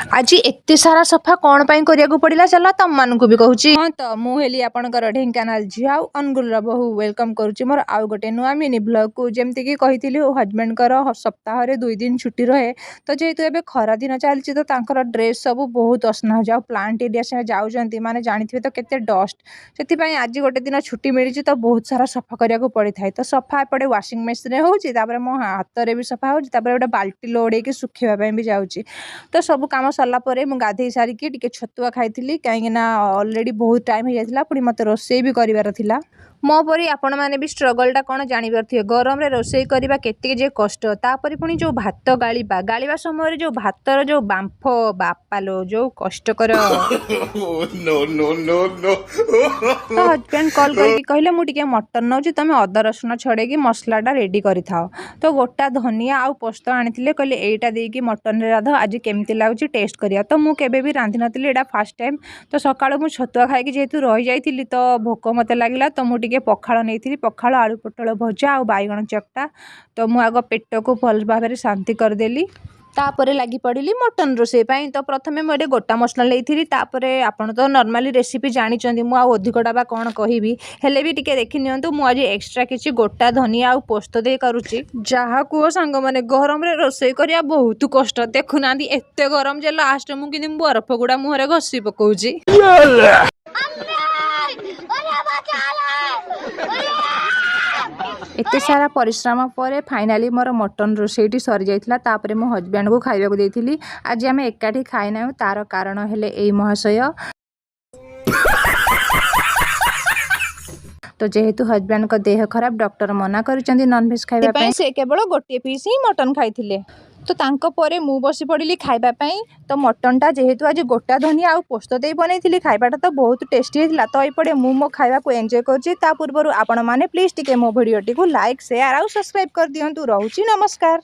आज एते सारा सफा कौन पाई करिया पड़िला चल तुम मानू भी कहूँ। हाँ तो मुझे आपंकर ढेंकानाल झी आउ अनुगुल बहु वेलकम करुच्ची मोर आउ गोटे नुआ मिनी ब्लॉग को जमती कही हजबैंड सप्ताह 2 दिन छुट्टी रहे तो जेहेतु एबे खरा दिन चलती तो तांकर ड्रेस सब बहुत असना हो प्लांट एरिया से जाऊँच माने जानी तो केते डस्ट से आज गोटे दिन छुट्टी मिली तो बहुत सारा सफा करिया पड़ी था तो सफा एपटे वाशिंग मेसीन होपर मो हाथ में भी सफा होता गोटे बाल्टी लोड़े सुखाइबा भी जाऊँगी तो सब काम सरला परे मु गाधे सारिकी टिके छतुआ खाइथिली कहीं ऑलरेडी बहुत टाइम हो जाता पुणी मत रोषे भी करार थिला मो परी आपण मैंने भी स्ट्रगलटा कौन जापर गरम रे रोषे करवा केते जे कष्ट तापर पुणी जो भात गालिबा समय जो भातर जो बांफ बापालो जो कष्टकर तो हजबैंड कॉल करके कहले मुझे मटन नौ तुम अदा रसुण छड़े मसलाटा रेडी कर तो गोटा धनिया आउ पोस्त आनी कहले यहीटा देकी मटन रे राध आज केमती लगुच टेस्ट करिया तो मुझे भी रांधि नी एटा फास्ट टाइम तो सकाळु मु छतुआ खाई जेहेतु रही जाइली तो भोक मत लगिला तो मुझे पखाड़ नहीं पखाड़ आलू पोटल भजा आ बैगण चकटा तो मु आग पेट को भल भाव शांति करदेली तापर लगी पड़ी मटन रोषे तो प्रथमे मुझे गोटा मसला लेती आपड़ तो नॉर्मली रेसिपी जानी मुझे अधिकटा कौन कहबी हेले भी टिके देखी नियंतु मुझे एक्सट्रा किसी गोटा धनिया आ पोस्त दे करुच्ची जहाँ कुह सांग मैंने गरम रे रोषे करिया बहुत कष्ट देखुना एत गरम जे लास्ट मुझे बरफ गुड़ा मुहरे घसी पकाउची एते सारा परिश्रम पर फाइनाली मोर मटन रोषेटी सरी जाइथिला तापरे मो हजबैंड को खाइबा को देइथिली आज आमे एकाठी खाइना तार कारण हेले एई महाशय तो जेहेतु हजबैंड को देह खराब डॉक्टर मना करिसेंती नॉनवेज खाइबा पई से केवल गोटे पीस ही मटन खाइथिले तो तांको परे मु बसी पड़ी खाइबा पई तो मटनटा जेहेतु आज गोटा धनिया आ पोस्त दे बनैथिली खाइबाटा तो बहुत टेस्टी हेतिला तो एपटे मु मो खाइबा को एंजॉय करछि ता पूर्व आपण माने प्लीज टिके मो वीडियो टी को लाइक शेयर आ सब्सक्राइब कर दियंतु रहउछि नमस्कार।